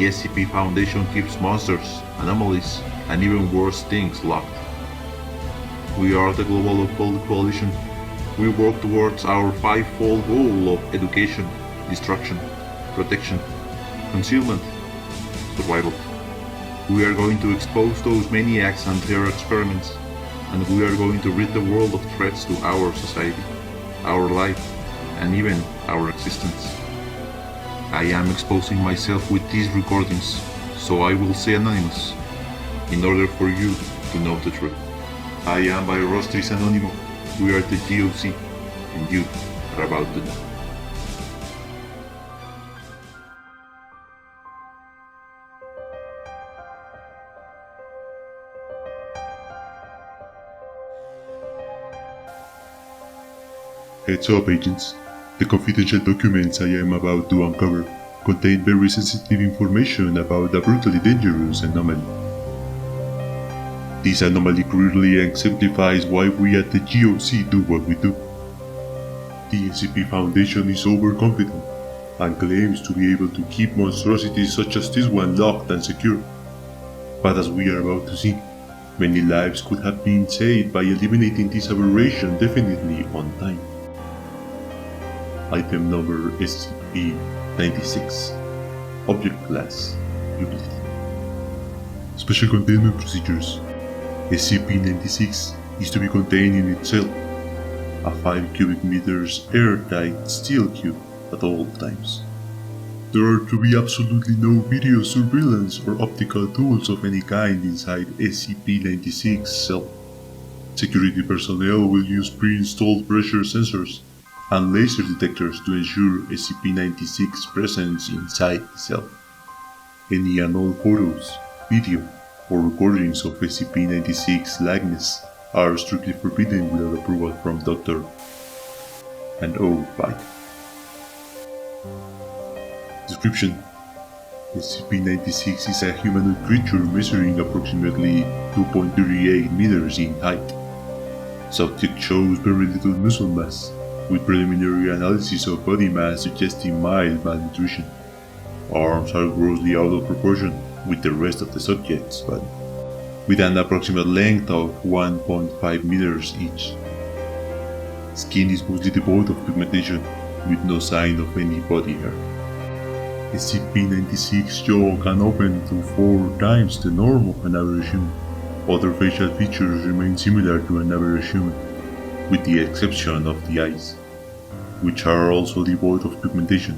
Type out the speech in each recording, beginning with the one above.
The SCP Foundation keeps monsters, anomalies, and even worse things locked. We are the Global Occult Coalition. We work towards our five-fold goal of education, destruction, protection, concealment, survival. We are going to expose those maniacs and their experiments, and we are going to rid the world of threats to our society, our life, and even our existence. I am exposing myself with these recordings, so I will say anonymous, in order for you to know the truth. I am by Rostris Anonimo. We are the GOC, and you are about to know. Heads up, agents. The confidential documents I am about to uncover contain very sensitive information about a brutally dangerous anomaly. This anomaly clearly exemplifies why we at the GOC do what we do. The SCP Foundation is overconfident and claims to be able to keep monstrosities such as this one locked and secure. But as we are about to see, many lives could have been saved by eliminating this aberration definitely on time. Item number SCP-096. Object Class Utility. Special Containment Procedures. SCP-096 is to be contained in itself, a 5 cubic meters airtight steel cube at all times. There are to be absolutely no video surveillance or optical tools of any kind inside SCP-096 cell. Security personnel will use pre-installed pressure sensors and laser detectors to ensure SCP-096 presence inside the cell. Any and all photos, video, or recordings of SCP-096 likeness are strictly forbidden without approval from Dr. and O5. Description: SCP-096 is a humanoid creature measuring approximately 2.38 meters in height. Subject shows very little muscle mass, with preliminary analysis of body mass suggesting mild malnutrition. Arms are grossly out of proportion with the rest of the subject's body, with an approximate length of 1.5 meters each. Skin is mostly devoid of pigmentation, with no sign of any body hair. SCP-096 jaw can open to 4 times the norm of an average human. Other facial features remain similar to an average human, with the exception of the eyes, which are also devoid of pigmentation.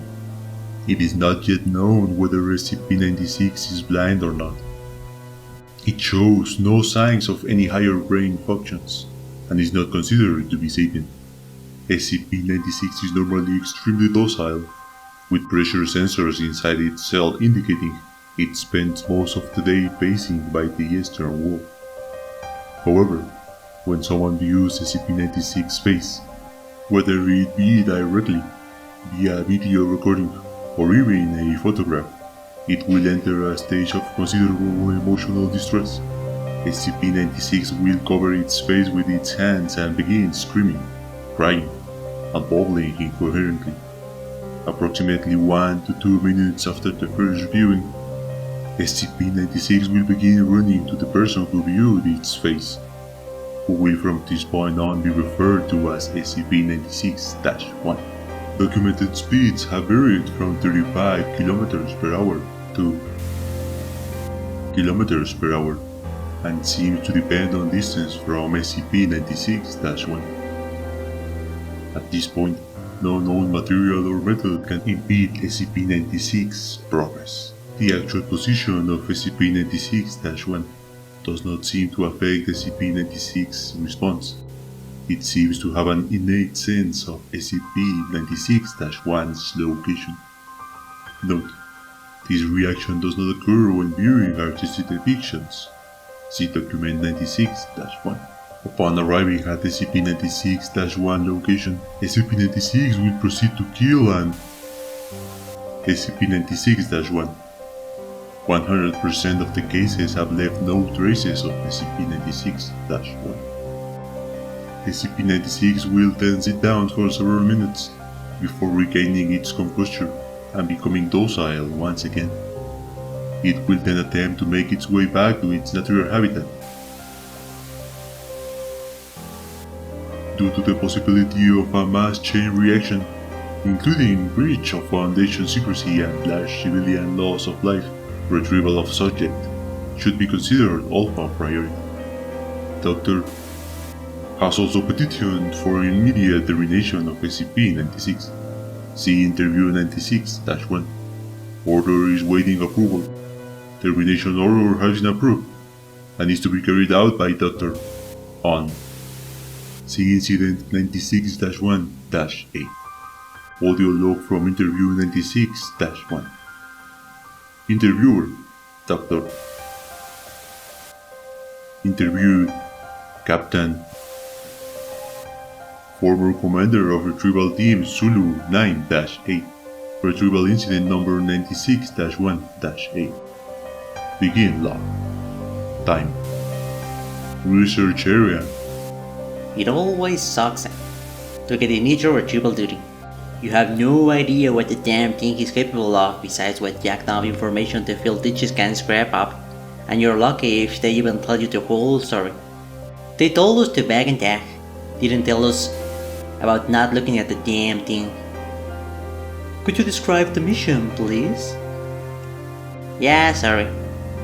It is not yet known whether SCP-096 is blind or not. It shows no signs of any higher brain functions, and is not considered to be sapient. SCP-096 is normally extremely docile, with pressure sensors inside its cell indicating it spends most of the day pacing by the eastern wall. However, when someone views SCP-096's face, whether it be directly, via video recording, or even a photograph, it will enter a stage of considerable emotional distress. SCP-096 will cover its face with its hands and begin screaming, crying, and babbling incoherently. Approximately 1 to 2 minutes after the first viewing, SCP-096 will begin running to the person who viewed its face, who will from this point on be referred to as SCP-096-1. Documented speeds have varied from 35 km per hour to km per hour, and seem to depend on distance from SCP-096-1. At this point, no known material or method can impede SCP-096's progress. The actual position of SCP-096-1 does not seem to affect SCP-096's response. It seems to have an innate sense of SCP-096-1's location. Note: this reaction does not occur when viewing artistic depictions. See document 96-1. Upon arriving at SCP-096-1 location, SCP-096 will proceed to kill and SCP-096-1. 100% of the cases have left no traces of SCP-096-1. SCP-096 will then sit down for several minutes before regaining its composure and becoming docile once again. It will then attempt to make its way back to its natural habitat. Due to the possibility of a mass chain reaction, including breach of Foundation secrecy and large civilian loss of life, retrieval of subject should be considered alpha priority. Doctor has also petitioned for immediate termination of SCP-96. See Interview 96-1. Order is waiting approval. Termination order has been approved and is to be carried out by Doctor on. See Incident 96-1-8. Audio log from Interview 96-1. Interviewer, Doctor. Interviewed, Captain. Former Commander of Retrieval Team Zulu 9-8. Retrieval Incident Number 96-1-8. Begin log. Time. Research area. It always sucks to get initial retrieval duty. You have no idea what the damn thing is capable of besides what jacked up information the field teachers can scrap up, and you're lucky if they even tell you the whole story. They told us to bag and tag, didn't tell us about not looking at the damn thing. Could you describe the mission, please? Yeah, sorry.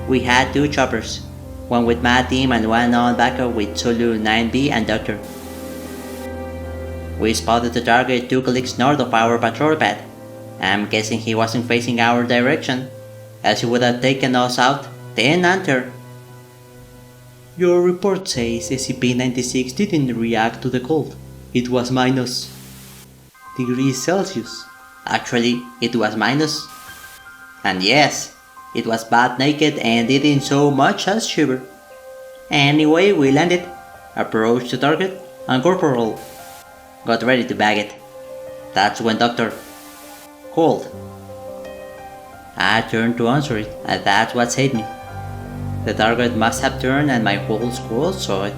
We had 2 choppers, one with my team and one on backup with Zulu 9B and Doctor. We spotted the target 2 clicks north of our patrol pad. I'm guessing he wasn't facing our direction, else he would have taken us out, then enter. Your report says SCP-96 didn't react to the cold. It was minus degrees Celsius. Actually, it was minus. And yes, it was butt naked and didn't so much as shiver. Anyway, we landed, approached the target, and Corporal got ready to bag it. That's when Doctor called. I turned to answer it, and that's what saved me. The target must have turned and my whole squad saw it.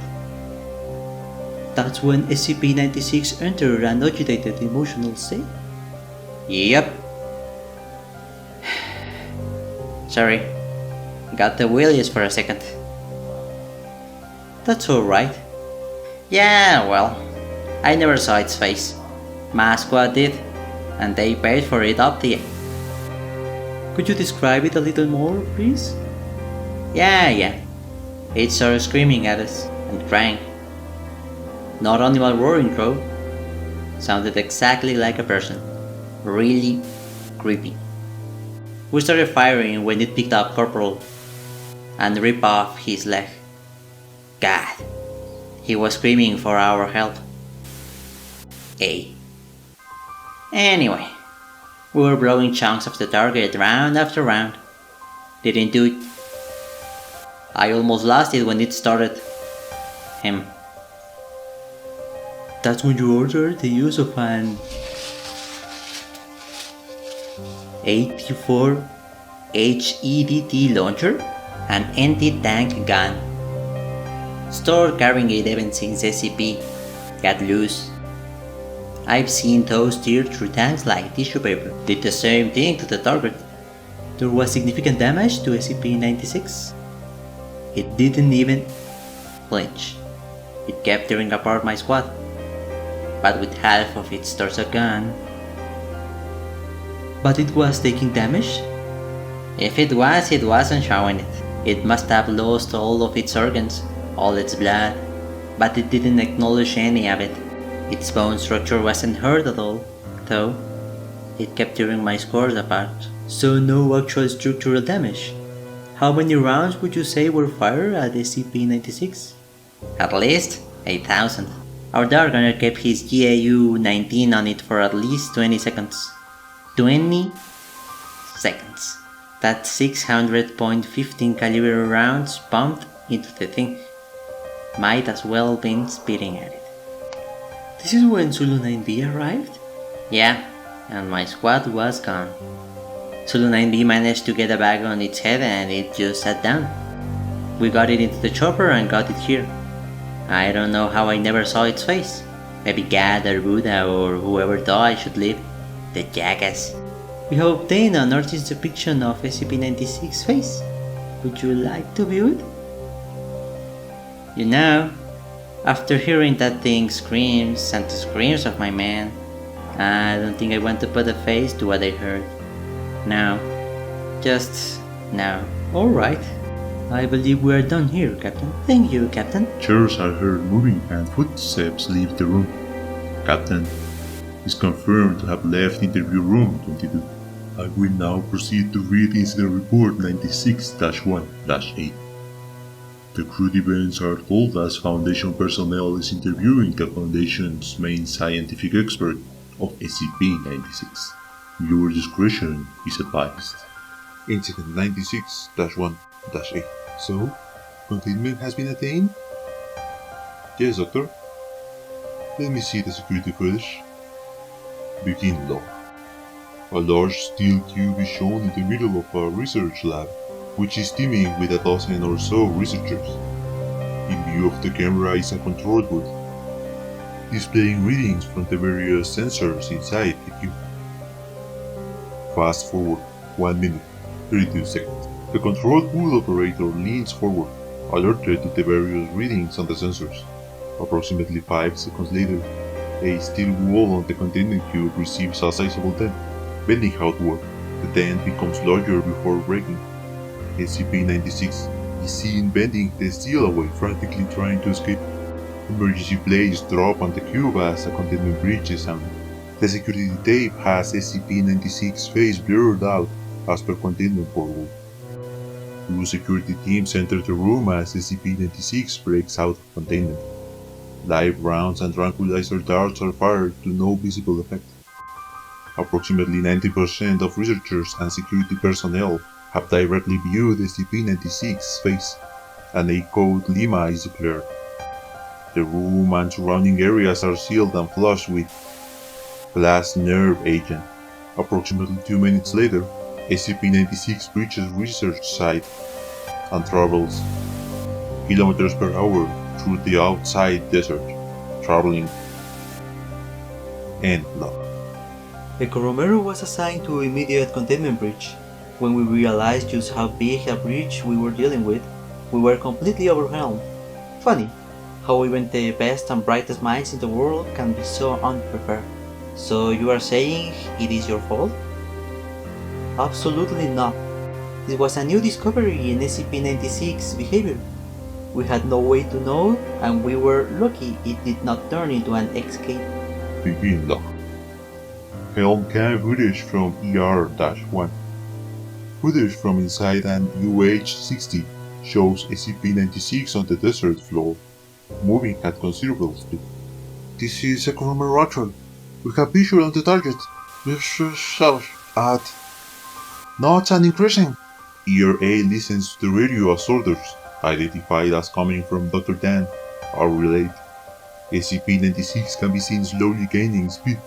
That's when SCP-96 entered an agitated emotional state? Yep. Sorry, got the willies for a second. That's alright. Yeah, well, I never saw its face. My squad did, and they paid for it up the. Could you describe it a little more, please? Yeah. It started screaming at us and crying. Not only while roaring though. Sounded exactly like a person. Really creepy. We started firing when it picked up Corporal and ripped off his leg. God, he was screaming for our help. Anyway, we were blowing chunks of the target round after round. Didn't do it. I almost lost it when it started. Him. That's when you ordered the use of an 84 HEDT launcher, an anti-tank gun. Stored carrying it even since SCP got loose. I've seen those tear through tanks like tissue paper. Did the same thing to the target. There was significant damage to SCP-96. It didn't even flinch. It kept tearing apart my squad, but with half of its torso gone. But it was taking damage? If it was, it wasn't showing it. It must have lost all of its organs, all its blood, but it didn't acknowledge any of it. Its bone structure wasn't hurt at all, though. It kept tearing my squad apart. So no actual structural damage. How many rounds would you say were fired at SCP-96? At least 8,000. Our Dark Gunner kept his GAU-19 on it for at least 20 seconds. 20 seconds. That's 600.15 caliber rounds pumped into the thing. Might as well been spitting at it. This is when Zulu 9B arrived? Yeah, and my squad was gone. Zulu 9B managed to get a bag on its head and it just sat down. We got it into the chopper and got it here. I don't know how I never saw its face. Maybe God or Buddha or whoever thought I should live. The jackass. We have obtained an artist's depiction of SCP-96 face. Would you like to view it? You know, after hearing that thing screams and the screams of my man, I don't think I want to put a face to what I heard. No. Just no. Alright. I believe we are done here, Captain. Thank you, Captain. Chairs are heard moving and footsteps leave the room. Captain is confirmed to have left interview room 22. I will now proceed to read Incident Report 96-1-8. The crude events are told as Foundation personnel is interviewing the Foundation's main scientific expert of SCP-96. Your discretion is advised. Incident 96-1-8. So, containment has been attained? Yes, Doctor. Let me see the security footage. Begin log. A large steel cube is shown in the middle of a research lab, which is teeming with a dozen or so researchers. In view of the camera is a control booth, displaying readings from the various sensors inside the cube. Fast forward 1 minute, 32 seconds. The control booth operator leans forward, alerted to the various readings on the sensors. Approximately 5 seconds later, a steel wall on the containment cube receives a sizable dent. Bending outward, the dent becomes larger before breaking. SCP-96 is seen bending the steel away, frantically trying to escape. Emergency blades drop on the cube as a containment breach is sounded. The security tape has SCP-96 face blurred out as per containment protocol. 2 security teams enter the room as SCP-96 breaks out of containment. Live rounds and tranquilizer darts are fired to no visible effect. Approximately 90% of researchers and security personnel have directly viewed SCP-96's face, and a code Lima is declared. The room and surrounding areas are sealed and flushed with glass nerve agent. Approximately 2 minutes later, SCP-96 reaches research site and travels kilometers per hour through the outside desert, traveling end log. Echo Romero was assigned to immediate containment breach. When we realized just how big a breach we were dealing with, we were completely overwhelmed. Funny, how even the best and brightest minds in the world can be so unprepared. So you are saying it is your fault? Absolutely not. This was a new discovery in SCP-96's behavior. We had no way to know, and we were lucky it did not turn into an escape. Begin log. Helm cam footage from ER-1. Footage from inside an UH-60 shows SCP-96 on the desert floor, moving at considerable speed. This is Echo Romero actual. We have visual on the target. At not an increasing. ERA listens to the radio as orders, identified as coming from Dr. Dan, are relayed. SCP-96 can be seen slowly gaining speed.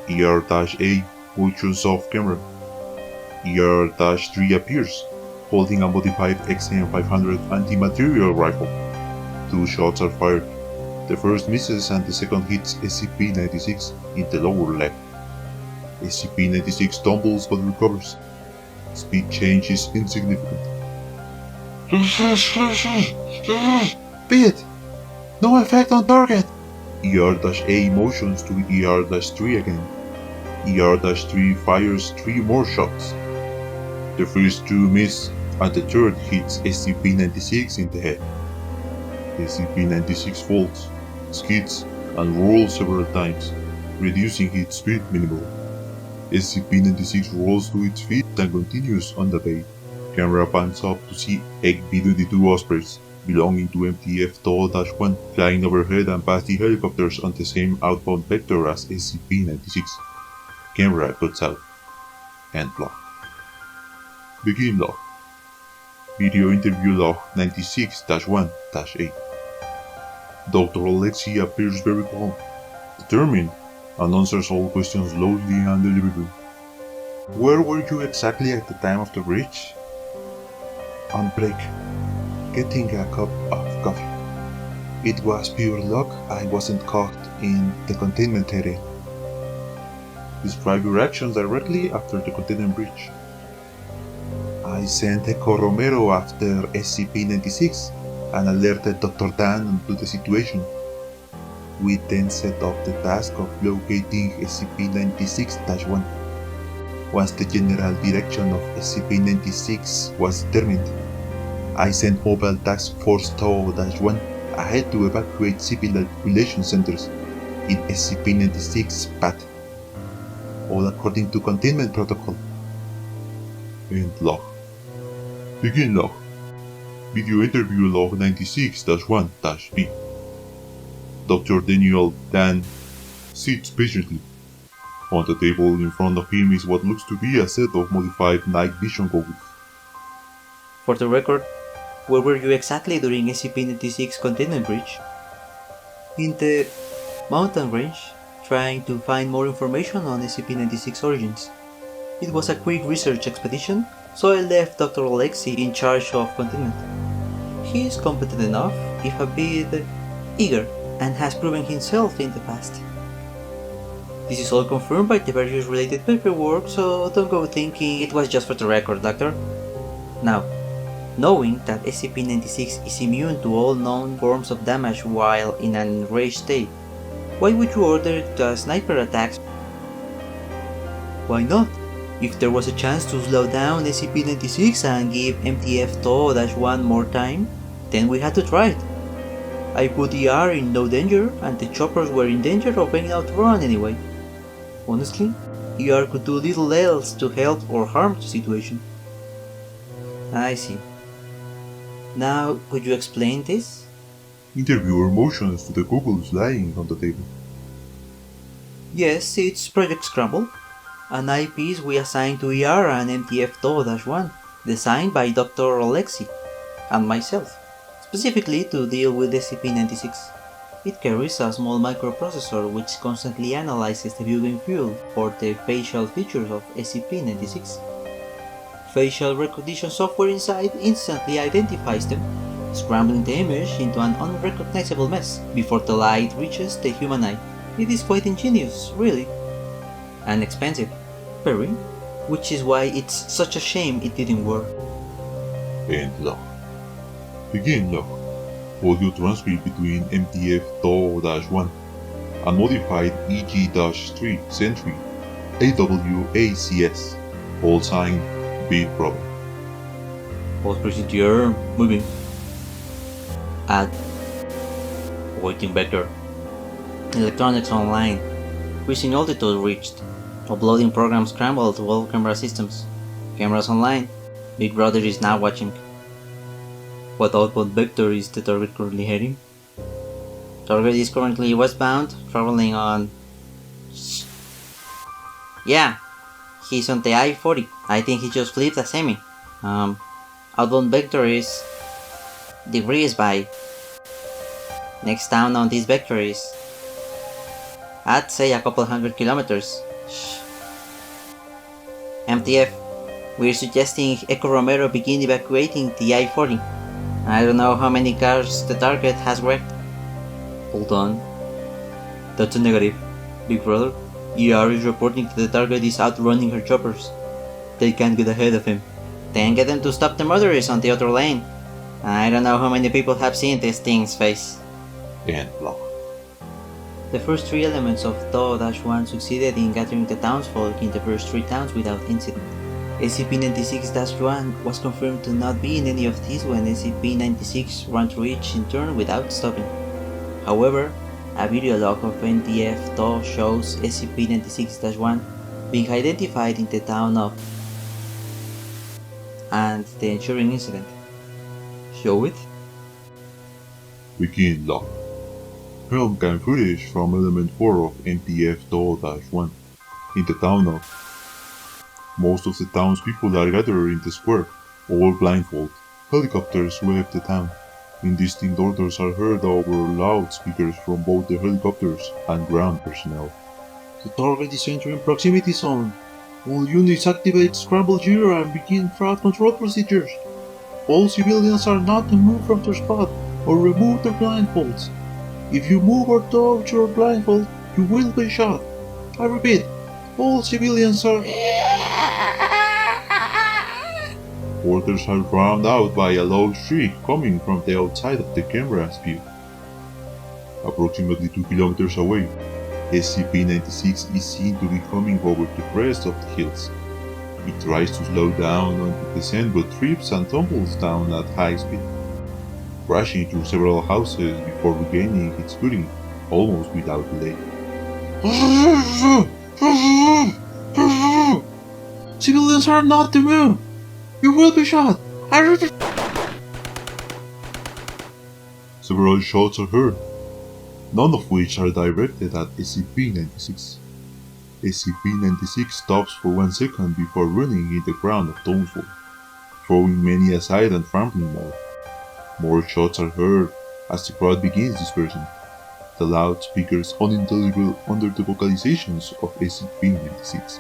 ER-A motions off camera. ER-3 appears, holding a modified XM500 anti-material rifle. 2 shots are fired. The first misses and the second hits SCP-96 in the lower leg. SCP-96 stumbles but recovers. Speed change is insignificant. Beat! No effect on target! ER-A motions to ER-3 again. ER-3 fires 3 more shots. The first 2 miss and the third hits SCP-96 in the head. SCP-96 falls, skids, and rolls several times, reducing its speed minimal. SCP-96 rolls to its feet and continues on the bay. Camera pans up to see egg B-22 Ospreys belonging to MTF-1 flying overhead and past the helicopters on the same outbound vector as SCP-96. Camera cuts out. End log. Begin log. Video interview log 96-1-8. Dr. Alexei appears very calm, determined, and answers all questions slowly and deliberately. Where were you exactly at the time of the breach? On break, getting a cup of coffee. It was pure luck I wasn't caught in the containment area. Describe your actions directly after the containment breach. I sent Echo Romero after SCP-096 and alerted Dr. Dan to the situation. We then set up the task of locating SCP-096-1. Once the general direction of SCP-096 was determined, I sent Mobile Task Force TO-1 ahead to evacuate civil population centers in SCP-96 path, all according to containment protocol. End log. Begin log. Video interview log 96-1-B. Dr. Daniel Dan sits patiently. On the table in front of him is what looks to be a set of modified night vision goggles. For the record, where were you exactly during SCP-96 containment breach? In the mountain range, trying to find more information on SCP-96 origins. It was a quick research expedition, so I left Dr. Alexei in charge of containment. He is competent enough, if a bit eager, and has proven himself in the past. This is all confirmed by the various related paperwork, so don't go thinking it was just for the record, Doctor. Now, knowing that SCP-96 is immune to all known forms of damage while in an enraged state, why would you order the sniper attacks? Why not? If there was a chance to slow down SCP-96 and give MTF-TO-1 more time, then we had to try it. I put ER in no danger, and the choppers were in danger of being outrun anyway. Honestly, ER could do little else to help or harm the situation. I see. Now, could you explain this? Interviewer motions to the goggles lying on the table. Yes, it's Project Scramble, an eyepiece we assigned to ER and MTF-TO-1, designed by Dr. Alexei and myself, specifically to deal with SCP-96. It carries a small microprocessor which constantly analyzes the viewing field for the facial features of SCP-96. Facial recognition software inside instantly identifies them, scrambling the image into an unrecognizable mess before the light reaches the human eye. It is quite ingenious, really. And expensive. Very. Which is why it's such a shame it didn't work. End log. Begin log. Audio transcript between MTF-TO-1 and modified EG-3 Sentry AWACS, all signed Big Brother. Post procedure moving. Add. Waiting vector. Electronics online. Increasing altitude reached. Uploading program scrambled to all camera systems. Cameras online. Big Brother is now watching. What outbound vector is the target currently heading? Target is currently westbound, traveling on... Yeah, he's on the I-40. I think he just flipped a semi. Outbound vector is... Debris is by... Next town on this vector is... I'd say a couple hundred kilometers. MTF, we're suggesting Echo Romero begin evacuating the I-40. I don't know how many cars the target has wrecked. Hold on. That's a negative. Big Brother, ER is reporting that the target is outrunning her choppers. They can't get ahead of him. Then get them to stop the murderers on the other lane. I don't know how many people have seen this thing's face. End log. The first three elements of TO-1 succeeded in gathering the townsfolk in the first three towns without incident. SCP-96-1 was confirmed to not be in any of these when SCP-96 ran through each in turn without stopping. However, a video log of MTF-TO shows SCP-96-1 being identified in the town of and the ensuing incident. Show it? Begin log. Film cam footage from element 4 of MTF-TO-1 in the town of. Most of the townspeople are gathered in the square, all blindfold. Helicopters sweep the town. Indistinct orders are heard over loudspeakers from both the helicopters and ground personnel. The target is entering proximity zone. All units activate scramble gear and begin crowd control procedures. All civilians are not to move from their spot or remove their blindfolds. If you move or touch your blindfold, you will be shot. I repeat, All civilians are... Orders are drowned out by a loud shriek coming from the outside of the camera's view. Approximately 2 kilometers away, SCP-96 is seen to be coming over the crest of the hills. It tries to slow down on the descent but trips and tumbles down at high speed, crashing through several houses before regaining its footing almost without delay. Civilians are not to move! You will be shot! Several shots are heard, none of which are directed at SCP-96. SCP-96 stops for 1 second before running in the ground of downfall, throwing many aside and trampling more. More shots are heard as the crowd begins dispersing, the loudspeakers unintelligible under the vocalizations of SCP-96.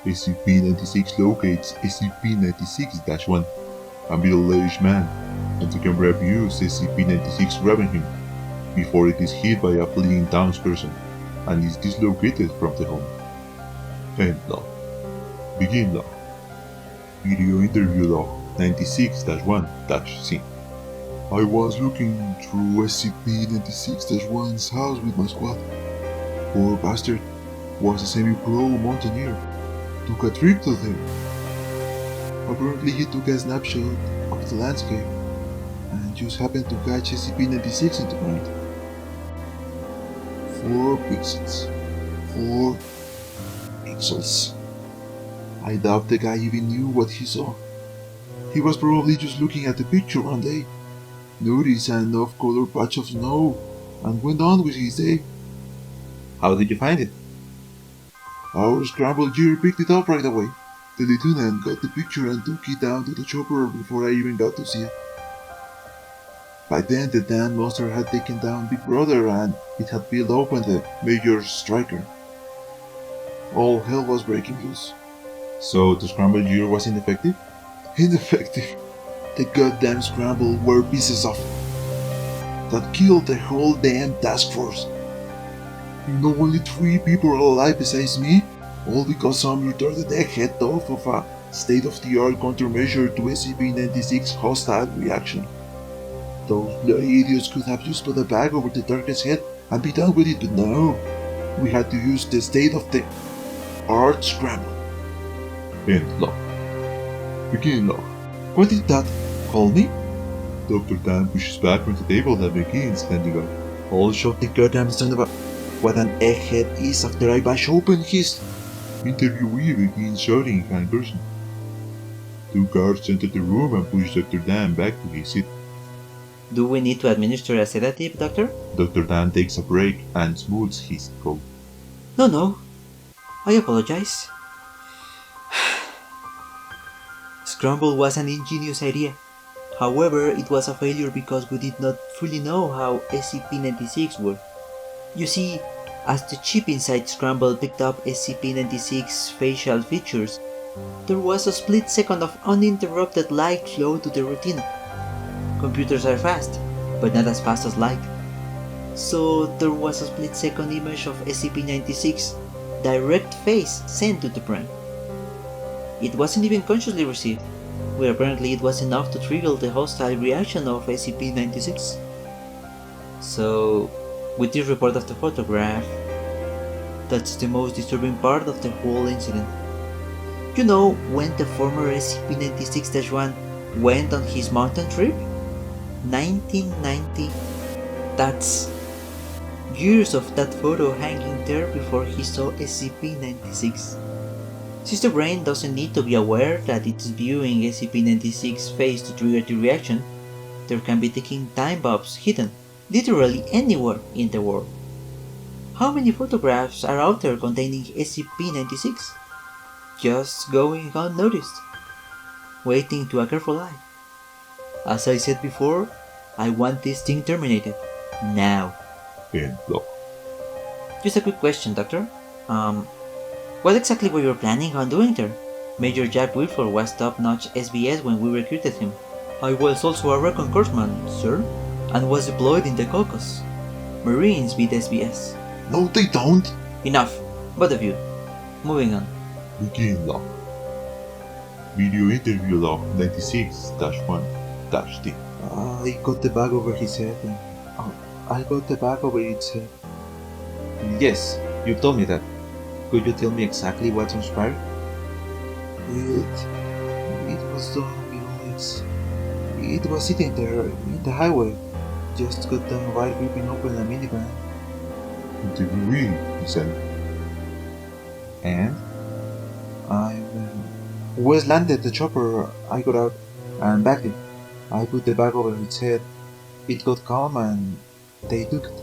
SCP-96 locates SCP-96-1, a middle-aged man, and the camera views SCP-96 grabbing him before it is hit by a fleeing townsperson and is dislocated from the home. End log. Begin log. Video interview log 96-1-C. I was looking through SCP-96-1's house with my squad. Poor bastard was a semi-pro mountaineer. Took a trip to there. Apparently he took a snapshot of the landscape and just happened to catch SCP-96 in the ground. 4 pixels. 4 pixels. I doubt the guy even knew what he saw. He was probably just looking at the picture one day, noticed an off-color patch of snow, and went on with his day. How did you find it? Our scrambled gear picked it up right away. The lieutenant got the picture and took it down to the chopper before I even got to see it. By then the damn monster had taken down Big Brother and it had peeled open the Major's striker. All hell was breaking loose. So the scrambled gear was ineffective? Ineffective? The goddamn scramble were pieces of that killed the whole damn task force. No, only 3 people are alive besides me, all because some retarded egghead thought of a state-of-the-art countermeasure to SCP-96 hostile reaction. Those bloody idiots could have just put a bag over the target's head and be done with it, but no, we had to use the state-of-the-art scramble. End log. Begin log. What did that call me? Dr. Dan pushes back from the table and begins standing up. I'll shove the goddamn son of a... What an egghead is after I bash open his... Interviewee begins shouting in kind person. 2 guards enter the room and push Dr. Dan back to his seat. Do we need to administer a sedative, Doctor? Dr. Dan takes a break and smooths his throat. No. I apologize. Scramble was an ingenious idea. However, it was a failure because we did not fully know how SCP-96 worked. You see, as the chip inside Scramble picked up SCP-96's facial features, there was a split second of uninterrupted light flow to the retina. Computers are fast, but not as fast as light. So there was a split second image of SCP-96's direct face sent to the brain. It wasn't even consciously received, where apparently it was enough to trigger the hostile reaction of SCP-96. So, with this report of the photograph, that's the most disturbing part of the whole incident. You know when the former SCP-96-1 went on his mountain trip? 1990. That's years of that photo hanging there before he saw SCP-96. Since the brain doesn't need to be aware that it's viewing SCP-96's face to trigger the reaction, there can be ticking time bombs hidden literally anywhere in the world. How many photographs are out there containing SCP-96? Just going unnoticed, waiting to occur for life. As I said before, I want this thing terminated. Now. End log. Just a quick question, Doctor. What exactly were you planning on doing there? Major Jack Wilford was top-notch SBS when we recruited him. I was also a recon corpsman, sir, and was deployed in the Caucasus. Marines beat SBS. No, they don't. Enough, both of you. Moving on. Begin log. Video interview log 96-1-D. I got the bag over his head. I got the bag over its head. Yes, you told me that. Could you tell me exactly what transpired? It was done, it was sitting there in the highway. Just got done while ripping open a minivan. Interviewee, he said. And? Wes landed the chopper, I got out, and backed it. I put the bag over its head. It got calm and they took it.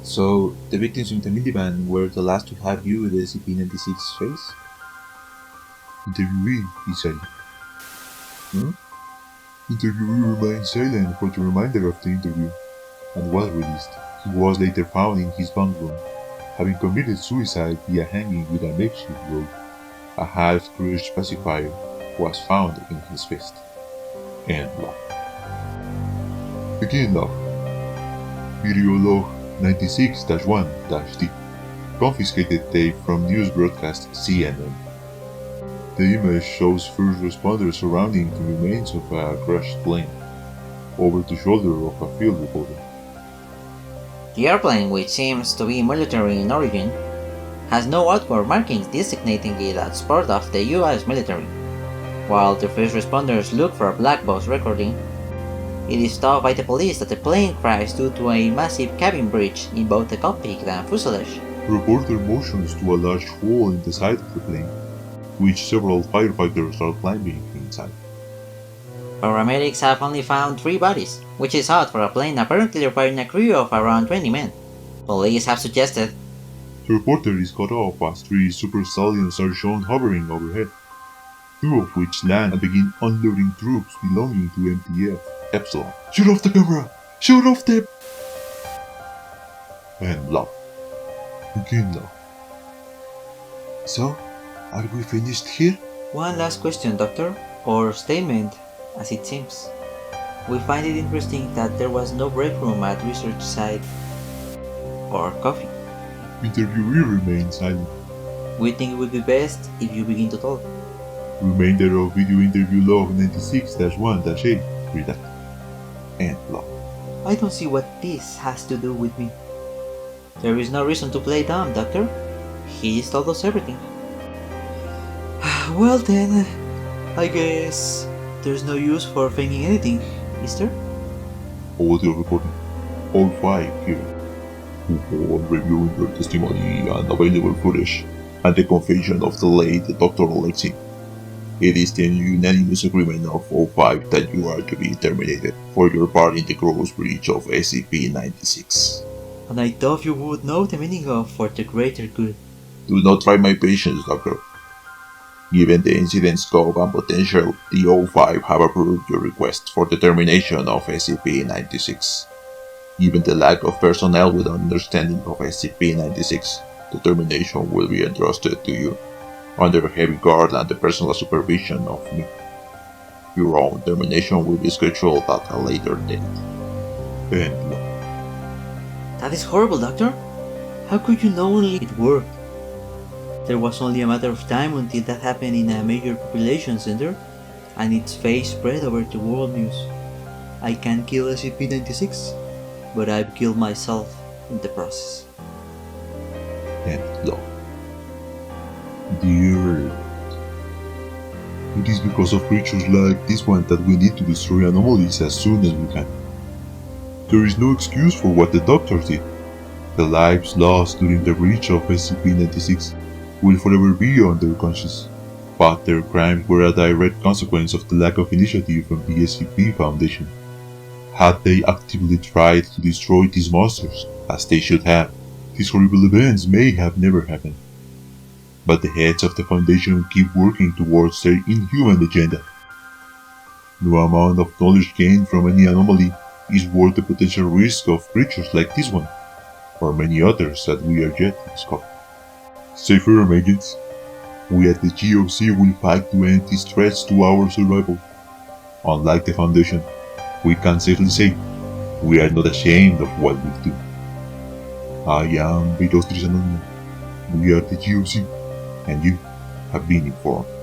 So, the victims in the minivan were the last to have viewed the SCP-096 face? Interviewee, he said. Interviewee remained silent for the remainder of the interview, and was released. He was later found in his bunk room, having committed suicide via hanging with a makeshift rope. A half-crushed pacifier was found in his fist. End log. Begin log. Video log 96-1-D. Confiscated tape from news broadcast CNN. The image shows first responders surrounding the remains of a crashed plane, over the shoulder of a field reporter. The airplane, which seems to be military in origin, has no outward markings designating it as part of the US military. While the first responders look for a black box recording, it is thought by the police that the plane crashed due to a massive cabin breach in both the cockpit and fuselage. The reporter motions to a large hole in the side of the plane, which several firefighters are climbing inside. Paramedics have only found 3 bodies, which is odd for a plane apparently requiring a crew of around 20 men. Police have suggested The reporter is cut off as 3 super stallions are shown hovering overhead, 2 of which land and begin unloading troops belonging to MTF Epsilon. Shoot off the camera! Shoot off the... And log. Begin log. So, are we finished here? one last question, Doctor, or statement, as it seems. We find it interesting that there was no break room at research site or coffee. Interviewee remains silent. We think it would be best if you begin to talk. Remainder of video interview log 96-1-8. Read that. End log. I don't see what this has to do with me. There is no reason to play dumb, Doctor. He just told us everything. Well then, I guess there's no use for feigning anything, is there? Audio recording. All 5 here. Upon reviewing your testimony and available footage, and the confession of the late Dr. Alexei, it is the unanimous agreement of all 5 that you are to be terminated for your part in the gross breach of SCP-096. And I thought you would know the meaning of for the greater good. Do not try my patience, Doctor. Given the incident scope and potential, the O5 have approved your request for the termination of SCP-096. Given the lack of personnel with understanding of SCP-096, the termination will be entrusted to you, under heavy guard and the personal supervision of me. Your own termination will be scheduled at a later date. End log. That is horrible, Doctor. How could you know only it worked? There was only a matter of time until that happened in a major population center, and its fate spread over the world news. I can't kill SCP-096, but I've killed myself in the process. End log. Dear, it is because of creatures like this one that we need to destroy anomalies as soon as we can. There is no excuse for what the doctors did. The lives lost during the breach of SCP-096 will forever be on their conscience, but their crimes were a direct consequence of the lack of initiative from the SCP Foundation. Had they actively tried to destroy these monsters, as they should have, these horrible events may have never happened. But the heads of the Foundation keep working towards their inhuman agenda. No amount of knowledge gained from any anomaly is worth the potential risk of creatures like this one, or many others that we are yet to discover. Stay firm, agents. We at the GOC will fight to end these threats to our survival. Unlike the Foundation, we can safely say we are not ashamed of what we do. I am Briefest. We are the GOC. and you have been informed.